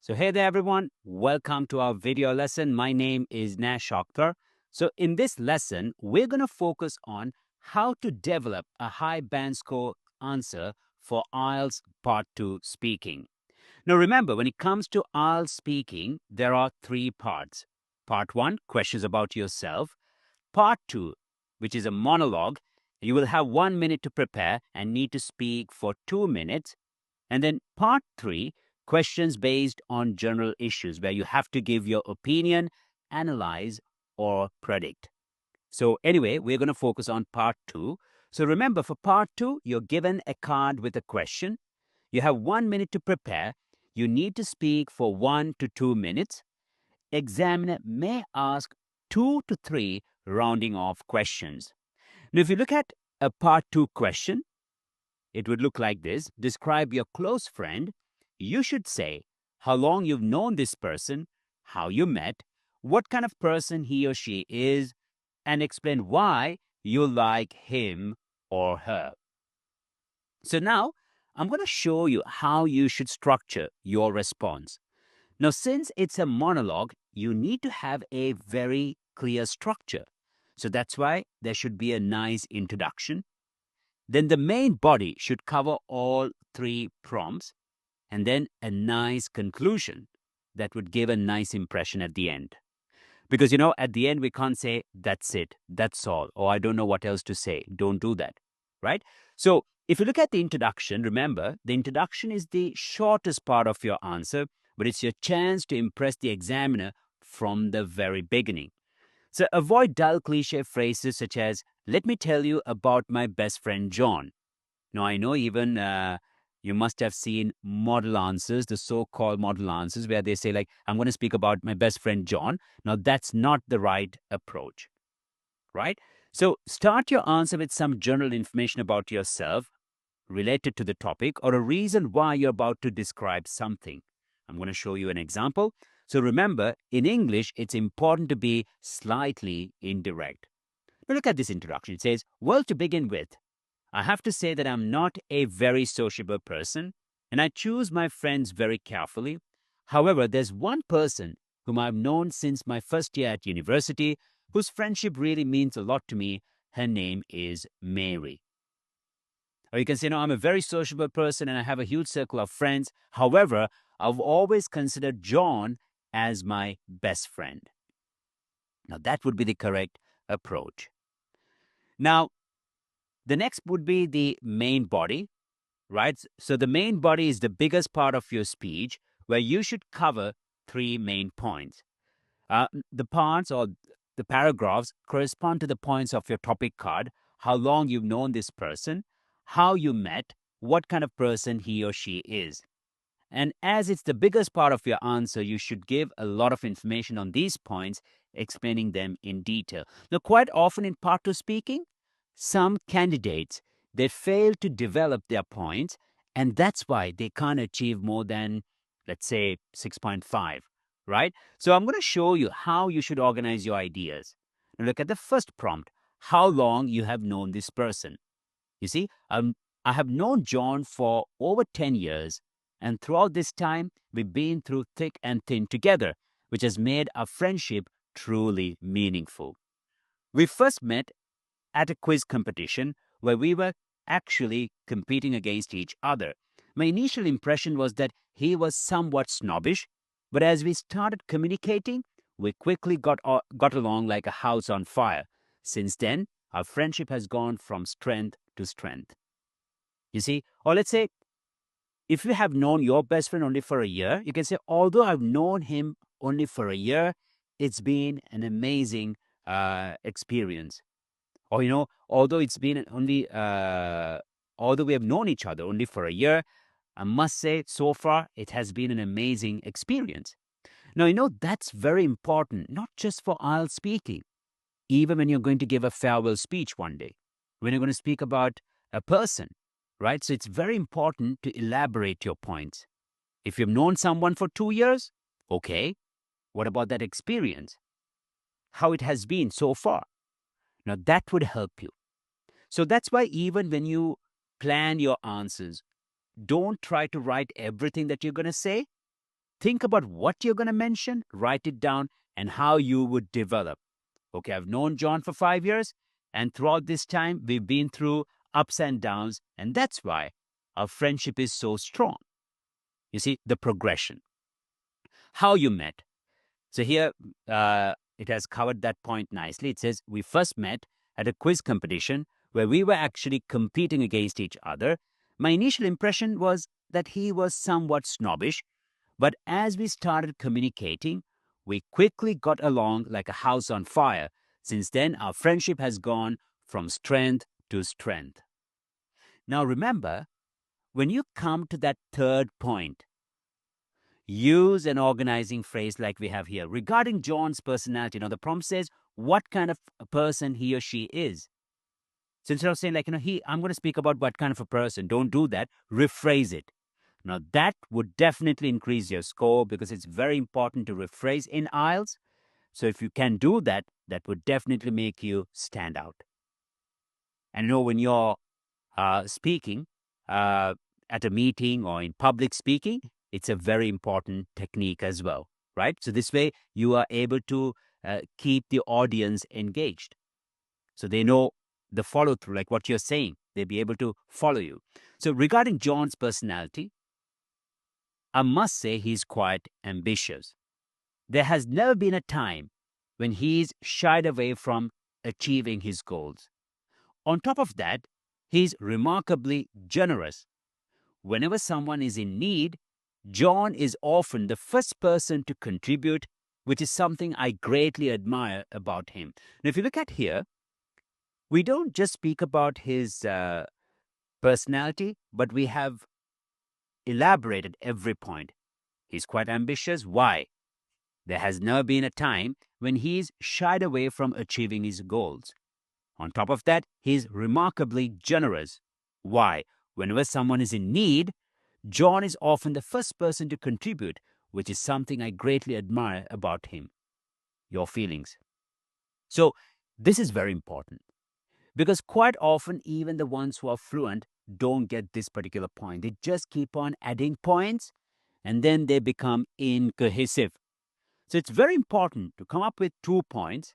So hey there everyone, welcome to our video lesson. My name is Nash. So in this lesson, we're going to focus on how to develop a high band score answer for IELTS Part 2 speaking. Now remember, when it comes to IELTS speaking, there are three parts. Part 1, questions about yourself. Part 2, which is a monologue, you will have 1 minute to prepare and need to speak for 2 minutes. And then part 3, questions based on general issues where you have to give your opinion, analyze, or predict. So anyway, we're going to focus on part 2. So remember, for part 2, you're given a card with a question. You have 1 minute to prepare. You need to speak for 1 to 2 minutes. Examiner may ask 2 to 3 rounding off questions. Now, if you look at a part 2 question, it would look like this. Describe your close friend. You should say how long you've known this person, how you met, what kind of person he or she is, and explain why you like him or her. So now I'm going to show you how you should structure your response. Now, since it's a monologue, you need to have a very clear structure. So that's why there should be a nice introduction. Then the main body should cover all three prompts, and then a nice conclusion that would give a nice impression at the end. Because, at the end, we can't say, that's it, that's all, or I don't know what else to say. Don't do that, right? So if you look at the introduction, remember, the introduction is the shortest part of your answer, but it's your chance to impress the examiner from the very beginning. So avoid dull cliche phrases such as, let me tell you about my best friend John. Now, I know even you must have seen model answers, the so-called model answers, where they say, like, I'm going to speak about my best friend John. Now, that's not the right approach, right? So start your answer with some general information about yourself related to the topic or a reason why you're about to describe something. I'm going to show you an example. So remember, in English, it's important to be slightly indirect. Now look at this introduction. It says, well, to begin with, I have to say that I'm not a very sociable person, and I choose my friends very carefully. However, there's one person whom I've known since my first year at university, whose friendship really means a lot to me. Her name is Mary. Or you can say, no, I'm a very sociable person and I have a huge circle of friends. However, I've always considered John as my best friend. Now, that would be the correct approach. Now, the next would be the main body, right? So the main body is the biggest part of your speech where you should cover three main points. The parts or the paragraphs correspond to the points of your topic card, how long you've known this person, how you met, what kind of person he or she is. And as it's the biggest part of your answer, you should give a lot of information on these points, explaining them in detail. Now, quite often in part two speaking, some candidates, they fail to develop their points, and that's why they can't achieve more than, let's say, 6.5, right? So I'm going to show you how you should organize your ideas. Now, look at the first prompt, how long you have known this person. You see, I have known John for over 10 years, and throughout this time, we've been through thick and thin together, which has made our friendship truly meaningful. We first met at a quiz competition where we were actually competing against each other. My initial impression was that he was somewhat snobbish, but as we started communicating, we quickly got along like a house on fire. Since then, our friendship has gone from strength to strength. You see, or let's say, if you have known your best friend only for a year, you can say, although I've known him only for a year, it's been an amazing experience. Or, although it's been only, although we have known each other only for a year, I must say, so far, it has been an amazing experience. Now, that's very important, not just for IELTS speaking, even when you're going to give a farewell speech one day, when you're going to speak about a person, right? So it's very important to elaborate your points. If you've known someone for 2 years, okay, what about that experience? How it has been so far? Now, that would help you. So that's why even when you plan your answers, don't try to write everything that you're going to say. think about what you're going to mention, write it down, and how you would develop. Okay, I've known John for 5 years, and throughout this time, we've been through ups and downs, and that's why our friendship is so strong. You see, the progression, how you met. So here, it has covered that point nicely. It says, we first met at a quiz competition where we were actually competing against each other. My initial impression was that he was somewhat snobbish, but as we started communicating, we quickly got along like a house on fire. Since then, our friendship has gone from strength to strength. Now, remember, when you come to that third point, use an organizing phrase like we have here. Regarding John's personality, now the prompt says what kind of a person he or she is. So instead of saying like, I'm going to speak about what kind of a person, don't do that. Rephrase it. Now, that would definitely increase your score because it's very important to rephrase in IELTS. So if you can do that, that would definitely make you stand out. And when you're speaking at a meeting or in public speaking, it's a very important technique as well, right? So this way, you are able to keep the audience engaged. So they know the follow through, like what you're saying. They'll be able to follow you. So regarding John's personality, I must say he's quite ambitious. There has never been a time when he's shied away from achieving his goals. On top of that, he's remarkably generous. Whenever someone is in need, John is often the first person to contribute, which is something I greatly admire about him. Now, if you look at here, we don't just speak about his personality, but we have elaborated every point. He's quite ambitious. Why? There has never been a time when he's shied away from achieving his goals. On top of that, he's remarkably generous. Why? Whenever someone is in need, John is often the first person to contribute, which is something I greatly admire about him. Your feelings. So, this is very important because quite often, even the ones who are fluent don't get this particular point. They just keep on adding points and then they become incohesive. So it's very important to come up with 2 points.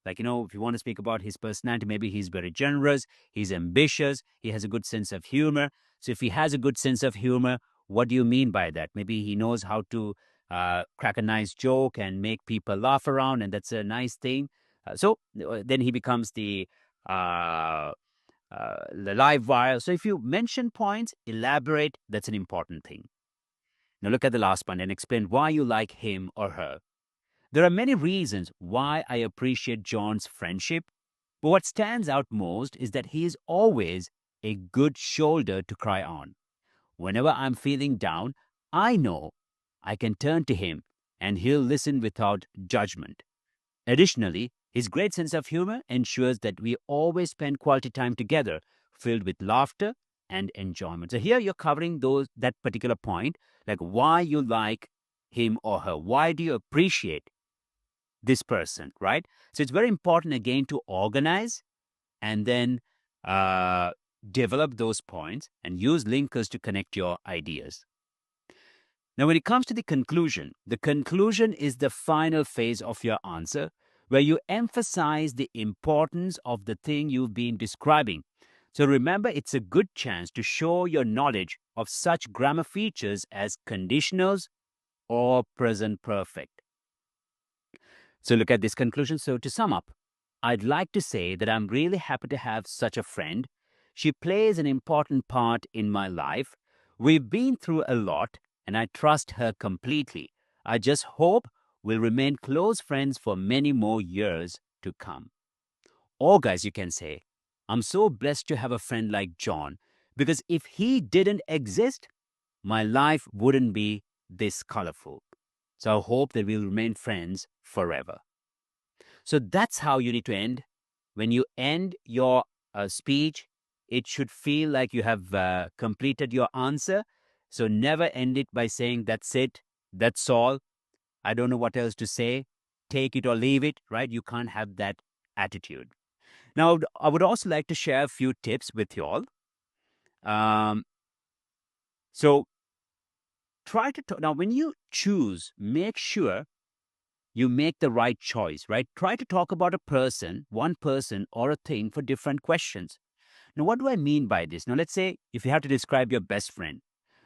Like, if you want to speak about his personality, maybe he's very generous, he's ambitious, he has a good sense of humor. So if he has a good sense of humor, what do you mean by that? Maybe he knows how to crack a nice joke and make people laugh around, and that's a nice thing. Then he becomes uh, the live wire. So if you mention points, elaborate, that's an important thing. Now look at the last one and explain why you like him or her. There are many reasons why I appreciate John's friendship, but what stands out most is that he is always a good shoulder to cry on. Whenever I'm feeling down, I know I can turn to him and he'll listen without judgment. Additionally, his great sense of humor ensures that we always spend quality time together, filled with laughter and enjoyment. So here you're covering that particular point, like why you like him or her. Why do you appreciate this person, right? So it's very important again to organize and then uh, develop those points and use linkers to connect your ideas. Now, when it comes to the conclusion is the final phase of your answer where you emphasize the importance of the thing you've been describing. So remember, it's a good chance to show your knowledge of such grammar features as conditionals or present perfect. So look at this conclusion. So to sum up, I'd like to say that I'm really happy to have such a friend. She plays an important part in my life. We've been through a lot, and I trust her completely. I just hope we'll remain close friends for many more years to come. Or, guys, you can say, I'm so blessed to have a friend like John because if he didn't exist, my life wouldn't be this colorful. So I hope that we'll remain friends forever. So that's how you need to end. When you end your speech, it should feel like you have completed your answer. So never end it by saying, that's it, that's all, I don't know what else to say, take it or leave it, right? You can't have that attitude. Now, I would also like to share a few tips with you all. Um, so try to talk. Now, when you choose, make sure you make the right choice, right? Try to talk about a person, one person, or a thing for different questions. Now, what do I mean by this? Now, let's say if you have to describe your best friend,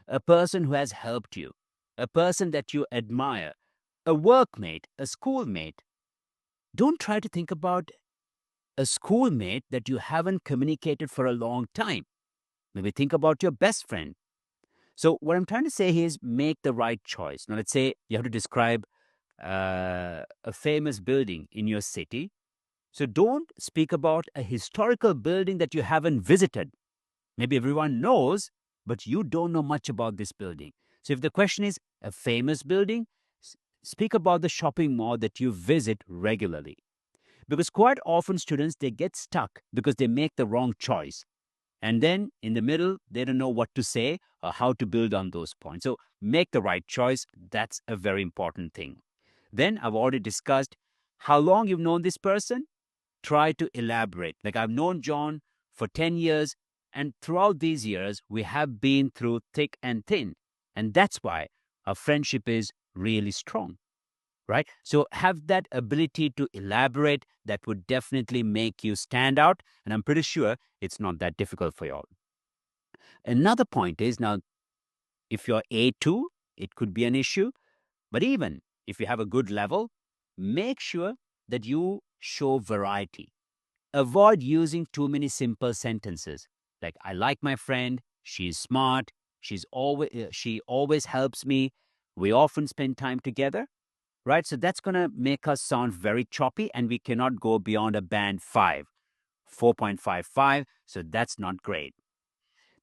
a person who has helped you, a person that you admire, a workmate, a schoolmate, don't try to think about a schoolmate that you haven't communicated for a long time. Maybe think about your best friend. So, what I'm trying to say here is make the right choice. Now, let's say you have to describe a famous building in your city. So, don't speak about a historical building that you haven't visited. Maybe everyone knows, but you don't know much about this building. So, if the question is a famous building, speak about the shopping mall that you visit regularly. Because quite often students they get stuck because they make the wrong choice. And then in the middle, they don't know what to say or how to build on those points. So make the right choice. That's a very important thing. Then I've already discussed how long you've known this person. Try to elaborate. Like I've known John for 10 years, and throughout these years, we have been through thick and thin. And that's why our friendship is really strong, right? So have that ability to elaborate that would definitely make you stand out. And I'm pretty sure it's not that difficult for you all. Another point is now, if you're A2, it could be an issue. But even if you have a good level, make sure that you show variety. Avoid using too many simple sentences like I like my friend, she's smart, she always helps me, we often spend time together, right? So that's going to make us sound very choppy and we cannot go beyond a band 5, 4.55, so that's not great.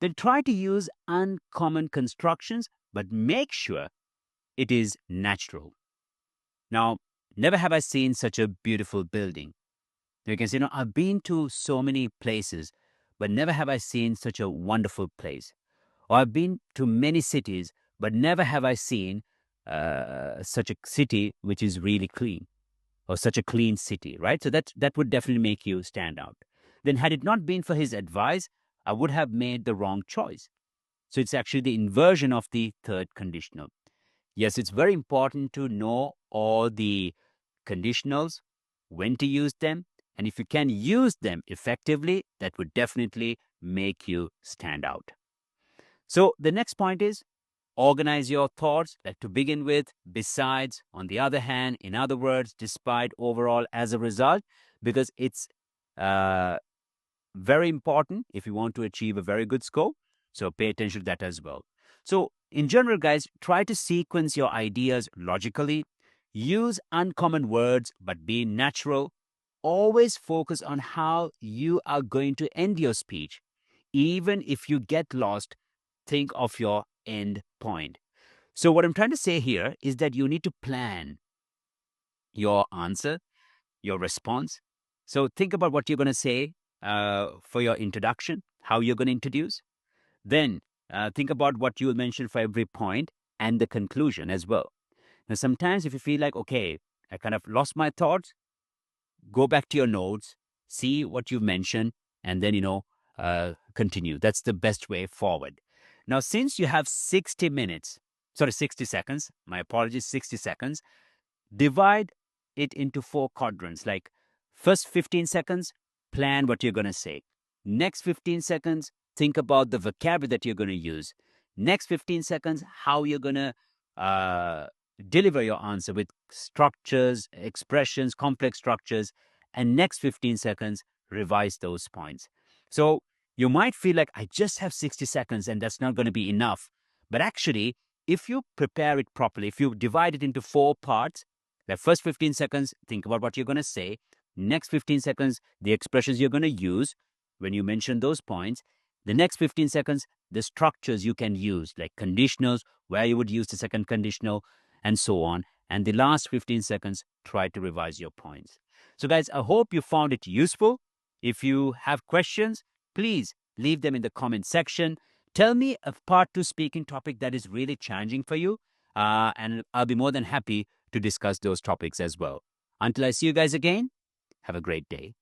Then try to use uncommon constructions, but make sure it is natural. Now, never have I seen such a beautiful building. You can say, I've been to so many places, but never have I seen such a wonderful place. Or I've been to many cities, but never have I seen such a city which is really clean, or such a clean city, right? So that would definitely make you stand out. Then, had it not been for his advice, I would have made the wrong choice. So it's actually the inversion of the third conditional. Yes, it's very important to know all the conditionals, when to use them, and if you can use them effectively, that would definitely make you stand out. So the next point is organize your thoughts. Like to begin with, besides, on the other hand, in other words, despite, overall, as a result, because it's uh, very important if you want to achieve a very good score. So pay attention to that as well. So in general, guys, try to sequence your ideas logically. Use uncommon words, but be natural. Always focus on how you are going to end your speech. Even if you get lost, think of your end point. So what I'm trying to say here is that you need to plan your answer, your response. So think about what you're going to say for your introduction, how you're going to introduce. Then think about what you'll mention for every point and the conclusion as well. Now, sometimes if you feel like, okay, I kind of lost my thoughts, go back to your notes, see what you've mentioned, and then, continue. That's the best way forward. Now, since you have 60 minutes, sorry, 60 seconds, my apologies, 60 seconds, divide it into 4 quadrants. Like first 15 seconds, plan what you're going to say. Next 15 seconds, think about the vocabulary that you're going to use. Next 15 seconds, how you're going to deliver your answer with structures, expressions, complex structures. And next 15 seconds, revise those points. So you might feel like I just have 60 seconds and that's not going to be enough. But actually, if you prepare it properly, if you divide it into 4 parts, the first 15 seconds, think about what you're going to say. Next 15 seconds, the expressions you're going to use when you mention those points. The next 15 seconds, the structures you can use, like conditionals, where you would use the second conditional, and so on. And the last 15 seconds, try to revise your points. So, guys, I hope you found it useful. If you have questions, please leave them in the comment section. Tell me a part 2 speaking topic that is really challenging for you, and I'll be more than happy to discuss those topics as well. Until I see you guys again, have a great day.